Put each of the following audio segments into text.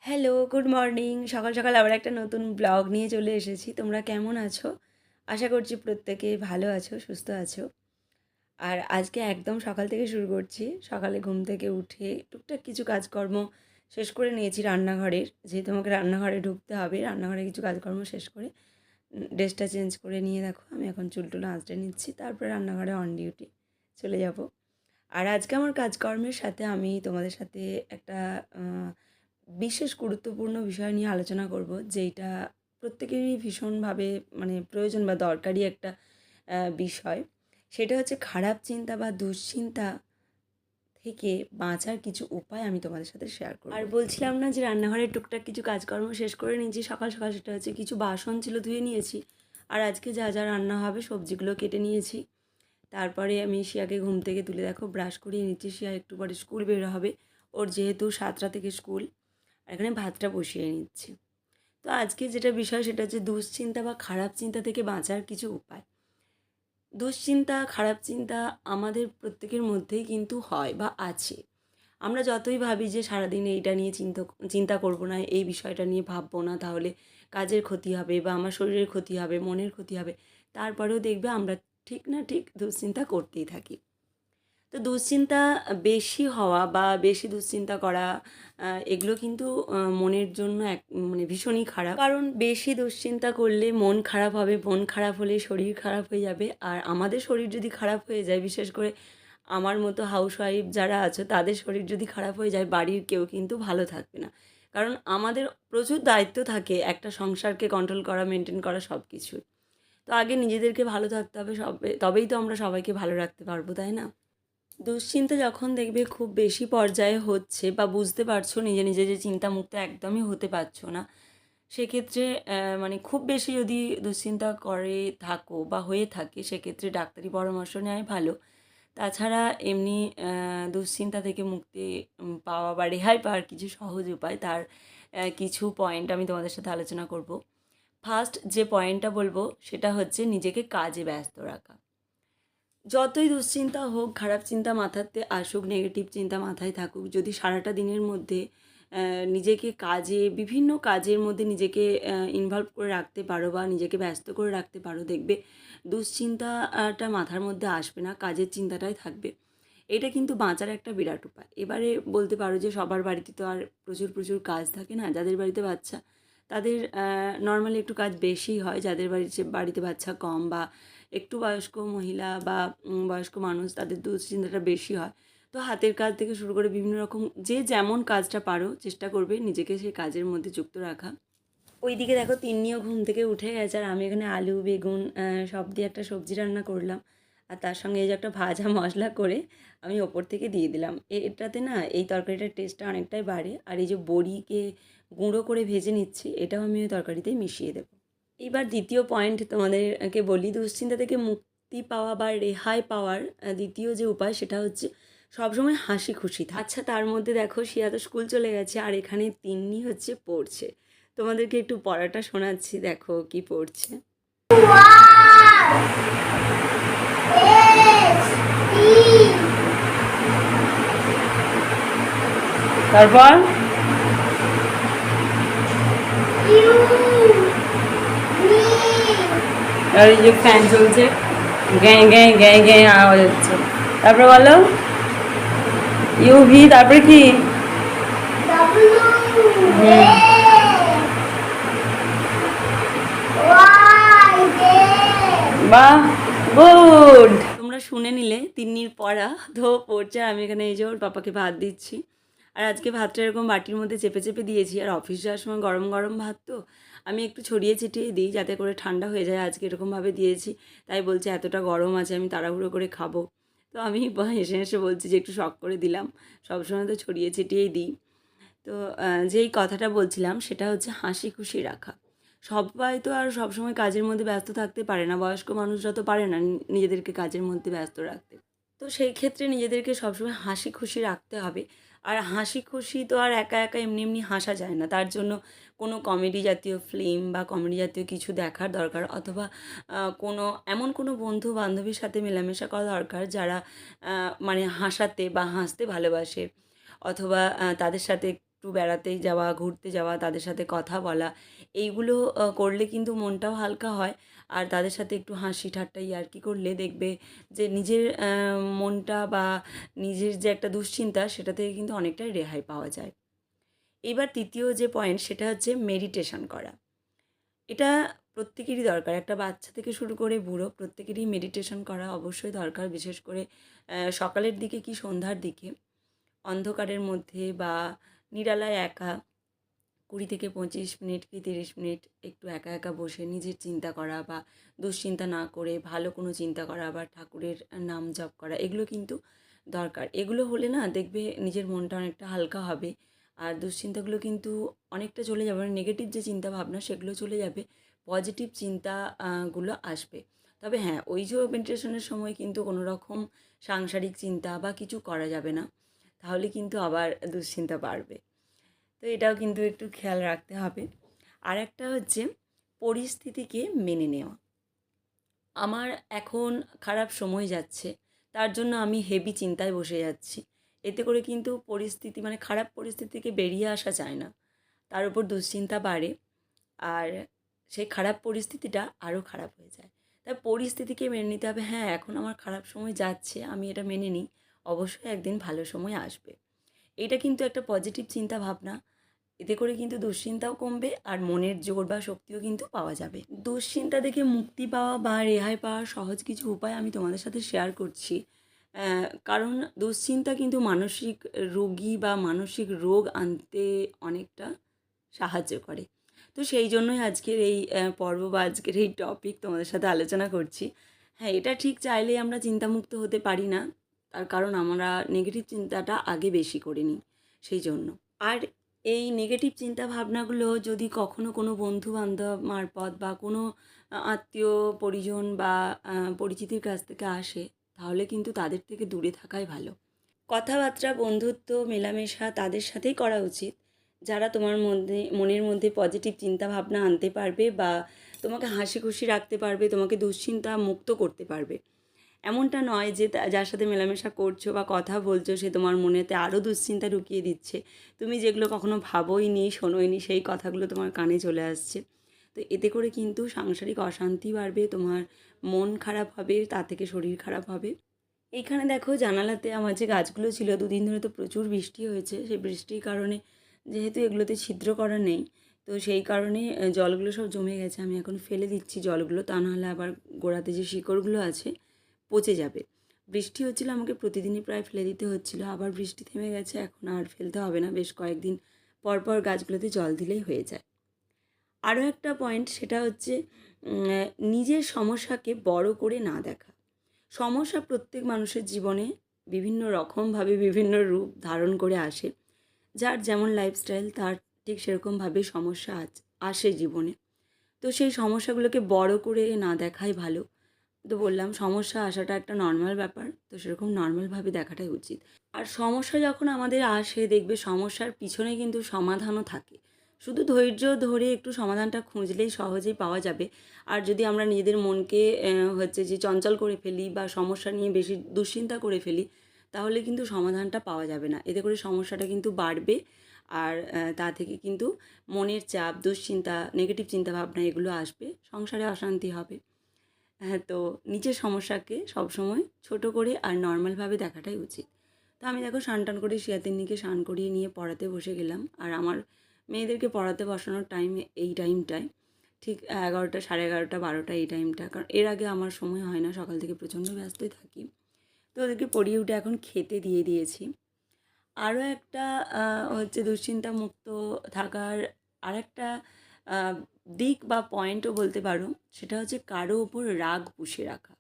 Hello, good morning. সকাল সকাল আবার একটা নতুন ব্লগ নিয়ে চলে এসেছি। তোমরা কেমন আছো? আশা করছি প্রত্যেকে ভালো আছো, সুস্থ আছো। আর আজকে একদম সকাল থেকে শুরু করছি। সকালে ঘুম থেকে উঠে টুকটাক কিছু কাজকর্ম শেষ করে নিয়েছি রান্নাঘরের। যেহেতু আমাকে রান্নাঘরে ঢুকতে হবে, রান্নাঘরে কিছু কাজকর্ম শেষ করে ড্রেসটা চেঞ্জ করে নিয়ে দেখো আমি এখন চুল আঁচড়ে নিচ্ছি। তারপরে রান্নাঘরে অন ডিউটি চলে যাব। আর আজকে আমার কাজকর্মের সাথে আমি তোমাদের সাথে একটা বিশেষ গুরুত্বপূর্ণ বিষয় নিয়ে আলোচনা করব, যেইটা প্রত্যেকেরই ভীষণভাবে প্রয়োজন বা দরকারি একটা বিষয়। সেটা হচ্ছে খারাপ চিন্তা বা দুশ্চিন্তা থেকে বাঁচার কিছু উপায় আমি তোমাদের সাথে শেয়ার করব। আর বলছিলাম না যে রান্নাঘরের টুকটাক কিছু কাজকর্ম শেষ করে নিয়েছি সকাল সকাল, সেটা হচ্ছে কিছু বাসন ছিল ধুয়ে নিয়েছি। আর আজকে যা যা রান্না হবে সবজিগুলো কেটে নিয়েছি। তারপরে আমি শিয়াকে ঘুম থেকে তুলে দেখো ব্রাশ করিয়ে নিচ্ছি। শিয়া একটু পরে স্কুল বের হবে, ওর যেহেতু 7টা থেকে স্কুল। আর এখানে ভাতটা বসিয়ে নিচ্ছি। তো আজকে যেটা বিষয় সেটা হচ্ছে দুশ্চিন্তা বা খারাপ চিন্তা থেকে বাঁচার কিছু উপায়। দুশ্চিন্তা, খারাপ চিন্তা আমাদের প্রত্যেকের মধ্যেই কিন্তু হয় বা আছে। আমরা যতই ভাবি যে সারাদিন এইটা নিয়ে চিন্তা করব না, এই বিষয়টা নিয়ে ভাববো না, তাহলে কাজের ক্ষতি হবে বা আমার শরীরের ক্ষতি হবে, মনের ক্ষতি হবে, তারপরেও দেখবে আমরা ঠিক না ঠিক দুশ্চিন্তা করতেই থাকি। তো দুশ্চিন্তা বেশি হওয়া বা বেশি দুশ্চিন্তা করা, এগুলো কিন্তু মনের জন্য ভীষণই খারাপ। কারণ বেশি দুশ্চিন্তা করলে মন খারাপ হবে, মন খারাপ হলে শরীর খারাপ হয়ে যাবে। আর আমাদের শরীর যদি খারাপ হয়ে যায়, বিশেষ করে আমার মতো হাউসওয়াইফ যারা আছে তাদের শরীর যদি খারাপ হয়ে যায়, বাড়ির কেউ কিন্তু ভালো থাকবে না। কারণ আমাদের প্রচুর দায়িত্ব থাকে একটা সংসারকে কন্ট্রোল করা, মেনটেন করা, সব কিছুই। তো আগে নিজেদেরকে ভালো থাকতে হবে, তবেই তো আমরা সবাইকে ভালো রাখতে পারবো, তাই না? দুশ্চিন্তা যখন দেখবে খুব বেশি পর্যায়ে হচ্ছে বা বুঝতে পারছো নিজে নিজে যে চিন্তামুক্ত একদমই হতে পারছো না, সেক্ষেত্রে খুব বেশি যদি দুশ্চিন্তা করে থাকো বা হয়ে থাকে, সেক্ষেত্রে ডাক্তারি পরামর্শ নেওয়াই ভালো। তাছাড়া এমনি দুশ্চিন্তা থেকে মুক্তি পাওয়া বা রেহাই পাওয়ার কিছু সহজ উপায়, তার কিছু পয়েন্ট আমি তোমাদের সাথে আলোচনা করব। ফার্স্ট যে পয়েন্টটা বলবো সেটা হচ্ছে নিজেকে কাজে ব্যস্ত রাখা। যতই দুশ্চিন্তা হোক, খারাপ চিন্তা মাথাতে আসুক, নেগেটিভ চিন্তা মাথায় থাকুক, যদি সারাটা দিনের মধ্যে নিজেকে বিভিন্ন কাজের মধ্যে নিজেকে ইনভলভ করে রাখতে পারো বা নিজেকে ব্যস্ত করে রাখতে পারো, দেখবে দুশ্চিন্তাটা মাথার মধ্যে আসবে না, কাজের চিন্তাটাই থাকবে। এটা কিন্তু বাঁচার একটা বিরাট উপায়। এবারে বলতে পারো যে সবার বাড়িতে তো আর প্রচুর প্রচুর কাজ থাকে না। যাদের বাড়িতে বাচ্চা, তাদের নর্মালি একটু কাজ বেশিই হয়। যাদের বাড়িতে বাচ্চা কম বা একটু বয়স্ক মহিলা বা বয়স্ক মানুষ, তাদের দুশ্চিন্তাটা বেশি হয়। তো হাতের কাজ থেকে শুরু করে বিভিন্ন রকম যে যেমন কাজটা পারো চেষ্টা করবে নিজেকে সেই কাজের মধ্যে যুক্ত রাখা। ওইদিকে দেখো তিন্নিও ঘুম থেকে উঠে গেছে, আর আমি এখানে আলু বেগুন সব দিয়ে একটা সবজি রান্না করলাম। আর তার সঙ্গে এই যে একটা ভাজা মশলা করে আমি ওপর থেকে দিয়ে দিলাম। এটাতে না এই তরকারিটার টেস্টটা অনেকটাই বাড়ে। আর এই যে বড়িকে গুঁড়ো করে ভেজে নিচ্ছি, এটাও আমি ওই তরকারিতেই মিশিয়ে দেবো। এইবার দ্বিতীয় পয়েন্ট তোমাদেরকে বলি, দুশ্চিন্তা থেকে মুক্তি পাওয়া বা রেহাই পাওয়ার দ্বিতীয় যে উপায় সেটা হচ্ছে সবসময় হাসি খুশি থাকা। আচ্ছা, তার মধ্যে দেখো শিয়া তো স্কুল চলে গেছে, আর এখানে তিন্নি হচ্ছে পড়ছে। তোমাদেরকে একটু পড়াটা শোনাচ্ছি, দেখো কি পড়ছে। তারপর আর এই যে ফ্যান চলছে, গ্যাঁ গ্যাঁ গ্যাঁ গ্যাঁ আওয়াজ হচ্ছে। তারপরে বলো ইউভি, তারপরে কি? বাহ, গুড। তোমরা শুনে নিলে তিন্নির পড়া তো পড়ছে, আর আমি এখানে এই যে ওর পাপাকে ভাত দিচ্ছি। আর আজকে ভাতটা এরকম বাটির মধ্যে চেপে চেপে দিয়েছি। আর অফিস যাওয়ার সময় গরম গরম ভাত তো আমি একটু ছড়িয়ে ছিটিয়ে দিই যাতে করে ঠান্ডা হয়ে যায়। আজকে এরকমভাবে দিয়েছি, তাই বলছে এতটা গরম আছে আমি তাড়াহুড়ো করে খাবো। তো আমি হেসে হেসে বলছি যে একটু শখ করে দিলাম, সবসময় তো ছড়িয়ে ছিটিয়েই দিই। তো যেই কথাটা বলছিলাম সেটা হচ্ছে হাসি খুশি রাখা। সবাই তো আর সবসময় কাজের মধ্যে ব্যস্ত থাকতে পারে না, বয়স্ক মানুষরা তো পারে না নিজেদেরকে কাজের মধ্যে ব্যস্ত রাখতে। তো সেই ক্ষেত্রে নিজেদেরকে সবসময় হাসি খুশি রাখতে হবে। আর হাসি খুশি তো আর একা একা এমনি এমনি হাসা যায় না, তার জন্য কোনো কমেডি জাতীয় ফিল্ম বা কমেডি জাতীয় কিছু দেখার দরকার, অথবা কোনো এমন কোনো বন্ধু বান্ধবীর সাথে মেলামেশা করা দরকার যারা হাসাতে বা হাসতে ভালোবাসে, অথবা তাদের সাথে একটু বেড়াতে যাওয়া, ঘুরতে যাওয়া, তাদের সাথে কথা বলা, এইগুলো করলে কিন্তু মনটাও হালকা হয়। আর তাদের সাথে একটু হাসি ঠাট্টা ইয়ার্কি করলে দেখবে যে নিজের মনটা বা নিজের যে একটা দুশ্চিন্তা সেটা থেকে কিন্তু অনেকটাই রেহাই পাওয়া যায়। এবার তৃতীয় যে পয়েন্ট সেটা হচ্ছে মেডিটেশন করা। এটা প্রত্যেকেরই দরকার। একটা বাচ্চা থেকে শুরু করে বুড়ো প্রত্যেকেরই মেডিটেশন করা অবশ্যই দরকার। বিশেষ করে সকালের দিকে কি সন্ধ্যার দিকে অন্ধকারের মধ্যে বা নিরালায় একা ২০ থেকে ২৫ মিনিট কি ৩০ মিনিট একটু একা একা বসে নিজের চিন্তা করা বা দুশ্চিন্তা না করে ভালো কোনো চিন্তা করা বা ঠাকুরের নাম জপ করা, এগুলো কিন্তু দরকার। এগুলো হলে না দেখবে নিজের মনটা অনেকটা হালকা হবে। আর দুশ্চিন্তাগুলো কিন্তু অনেকটা চলে যাবে, মানে নেগেটিভ যে চিন্তা ভাবনা সেগুলো চলে যাবে, পজিটিভ চিন্তা গুলো আসবে। তবে হ্যাঁ, ওই যে মেডিটেশনের সময় কিন্তু কোনো রকম সাংসারিক চিন্তা বা কিছু করা যাবে না। তাহলে কিন্তু আবার দুশ্চিন্তা বাড়বে। তো এটাও কিন্তু একটু খেয়াল রাখতে হবে। আর একটা হচ্ছে পরিস্থিতিকে মেনে নেওয়া। আমার এখন খারাপ সময় যাচ্ছে, তার জন্য আমি হেভি চিন্তায় বসে যাচ্ছি। এতে করে কিন্তু পরিস্থিতি, মানে খারাপ পরিস্থিতি থেকে বেরিয়ে আসা যায় না। তার উপর দুশ্চিন্তা বাড়ে। আর সেই খারাপ পরিস্থিতিটা আরও খারাপ হয়ে যায়। তাই পরিস্থিতিকে মেনে নিতে হবে। হ্যাঁ, এখন আমার খারাপ সময় যাচ্ছে, আমি এটা মেনে নিই। অবশ্যই একদিন ভালো সময় আসবে। এটা কিন্তু একটা পজিটিভ চিন্তা ভাবনা। এতে করে কিন্তু দুশ্চিন্তাও কমবে আর মনের জোর বা শক্তিও কিন্তু পাওয়া যাবে। দুশ্চিন্তা থেকে মুক্তি পাওয়া বা রেহাই পাওয়ার সহজ কিছু উপায় আমি তোমাদের সাথে শেয়ার করছি। কারণ দুশ্চিন্তা কিন্তু মানসিক রোগী বা মানসিক রোগ আনতে অনেকটা সাহায্য করে। তো সেই জন্যই আজকের এই পর্ব বা আজকের এই টপিক তোমাদের সাথে আলোচনা করছি। হ্যাঁ, এটা ঠিক চাইলেই আমরা চিন্তামুক্ত হতে পারি না। তার কারণ আমরা নেগেটিভ চিন্তাটা আগে বেশি করে নিই, সেই জন্য। আর এই নেগেটিভ চিন্তা ভাবনাগুলো যদি কখনো কোনো বন্ধু-বান্ধব মারফত বা কোনো আত্মীয় পরিজন বা পরিচিতির কাছ থেকে আসে, তাহলে কিন্তু তাদের থেকে দূরে থাকাই ভালো। কথাবার্তা, বন্ধুত্ব, মেলামেশা তাদের সাথেই করা উচিত, যারা তোমার মধ্যে মনের মধ্যে পজিটিভ চিন্তাভাবনা আনতে পারবে বা তোমাকে হাসি খুশি রাখতে পারবে, তোমাকে দুশ্চিন্তা মুক্ত করতে পারবে। এমনটা নয় যে যার সাথে মেলামেশা করছো বা কথা বলছো সে তোমার মনেতে আরও দুশ্চিন্তা ঢুকিয়ে দিচ্ছে। তুমি যেগুলো কখনো ভাবোইনি, শোনোইনি, সেই কথাগুলো তোমার কানে চলে আসছে। তো এতে করে কিন্তু সাংসারিক অশান্তি বাড়বে, তোমার মন খারাপ হবে, তা থেকে শরীর খারাপ হবে। এইখানে দেখো জানালাতে আমার যে গাছগুলো ছিল, দুদিন ধরে তো প্রচুর বৃষ্টি হয়েছে। সেই বৃষ্টির কারণে যেহেতু এগুলোতে ছিদ্র করা নেই, তো সেই কারণে জলগুলো সব জমে গেছে। আমি এখন ফেলে দিচ্ছি জলগুলো, তা নাহলে আবার গোড়াতে যে শিকড়গুলো আছে পচে যাবে। বৃষ্টি হচ্ছিলো, আমাকে প্রতিদিনই প্রায় ফেলে দিতে হচ্ছিলো। আবার বৃষ্টি থেমে গেছে, এখন আর ফেলতে হবে না। বেশ কয়েকদিন পর পর গাছগুলোতে জল দিলেই হয়ে যায়। আরও একটা পয়েন্ট, সেটা হচ্ছে নিজের সমস্যাকে বড় করে না দেখা। সমস্যা প্রত্যেক মানুষের জীবনে বিভিন্ন রকমভাবে বিভিন্ন রূপ ধারণ করে আসে। যার যেমন লাইফস্টাইল তার ঠিক সেরকমভাবে সমস্যা আসে জীবনে। তো সেই সমস্যাগুলোকে বড় করে না দেখাই ভালো। তো বললাম সমস্যা আসাটা একটা নর্মাল ব্যাপার, তো সেরকম নর্মালভাবে দেখাটাই উচিত। আর সমস্যা যখন আমাদের আসে দেখবে সমস্যার পিছনে কিন্তু সমাধানও থাকে। শুধু ধৈর্য ধরে একটু সমাধানটা খুঁজলেই সহজেই পাওয়া যাবে। আর যদি আমরা নিজেদের মনকে হচ্ছে যে চঞ্চল করে ফেলি বা সমস্যা নিয়ে বেশি দুশ্চিন্তা করে ফেলি, তাহলে কিন্তু সমাধানটা পাওয়া যাবে না। এতে করে সমস্যাটা কিন্তু বাড়বে। আর তা থেকে কিন্তু মনের চাপ, দুশ্চিন্তা, নেগেটিভ চিন্তাভাবনা এগুলো আসবে, সংসারে অশান্তি হবে। হ্যাঁ, তো নিজের সমস্যাকে সবসময় ছোট করে আর নর্মালভাবে দেখাটাই উচিত। তো আমি দেখো স্নান টান করে শিয়াতিন্নিকে স্নান করিয়ে নিয়ে পড়াতে বসে গেলাম। আর আমার মেয়েদেরকে পড়াতে বসানোর টাইম এই টাইমটায়, ঠিক 11টা, সাড়ে 11টা, 12টা এই টাইমটা। কারণ এর আগে আমার সময় হয় না, সকাল থেকে প্রচণ্ড ব্যস্তই থাকি। তো ওদেরকে পড়িয়ে উঠে এখন খেতে দিয়ে দিয়েছি। আরও একটা হচ্ছে দুশ্চিন্তা মুক্ত থাকার আরেকটা আ দিক বা পয়েন্টও বলতে পারো, সেটা হচ্ছে কারো ওপর রাগ পুষে রাখা।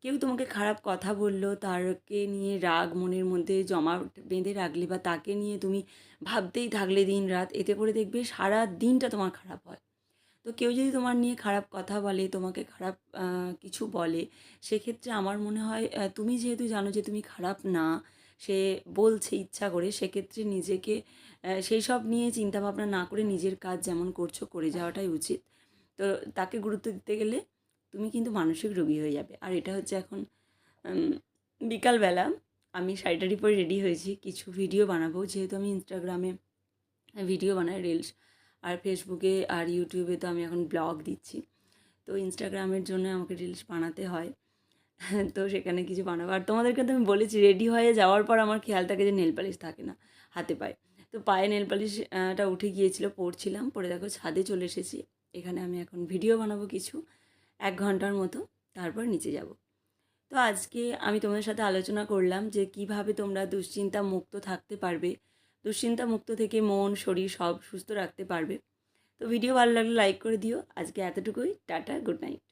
কেউ তোমাকে খারাপ কথা বলল, তাকে নিয়ে রাগ মনের মধ্যে জমা বেঁধে রাখলে বা তাকে নিয়ে তুমি ভাবতেই থাকলে দিনরাত, এতে করে দেখবে সারা দিনটা তোমার খারাপ হয়। তো কেউ যদি তোমার নিয়ে খারাপ কথা বলে, তোমাকে খারাপ কিছু বলে, সেক্ষেত্রে আমার মনে হয় তুমি যেহেতু জানো যে তুমি খারাপ না, সে বলছে ইচ্ছা করে, সেক্ষেত্রে নিজেকে সেই সব নিয়ে চিন্তাভাবনা না করে নিজের কাজ যেমন করছো করে যাওয়াটাই উচিত। তো তাকে গুরুত্ব দিতে গেলে তুমি কিন্তু মানসিক রোগী হয়ে যাবে। আর এটা হচ্ছে এখন উম বিকালবেলা আমি শাড়ি টাড়ি পরে রেডি হয়েছি। কিছু ভিডিও বানাবো, যেহেতু আমি ইনস্টাগ্রামে ভিডিও বানাই, রিলস। আর ফেসবুকে আর ইউটিউবে তো আমি এখন ব্লগ দিচ্ছি। তো ইনস্টাগ্রামের জন্য আমাকে রিলস বানাতে হয়। তো সেখানে কিছু বানাবো। আর তোমাদেরকে তো আমি বলেছি, রেডি হয়ে যাওয়ার পর আমার খেয়াল থাকে যে নেল পালিশ থাকে না হাতে পায়ে। তো পায়ে নেল পালিশ টা উঠে গিয়েছিল, পরছিলাম, পরে দেখো ছাদে চলে এসেছি। এখানে আমি এখন ভিডিও বানাবো কিছু, 1 ঘন্টার মতো, তারপর নিচে যাব। তো আজকে আমি তোমাদের সাথে আলোচনা করলাম যে কিভাবে তোমরা দুশ্চিন্তা মুক্ত থাকতে পারবে, দুশ্চিন্তা মুক্ত থেকে মন, শরীর সব সুস্থ রাখতে পারবে। তো ভিডিও ভালো লাগলে লাইক করে দিও। আজকে এতটুকুই। Tata, good night.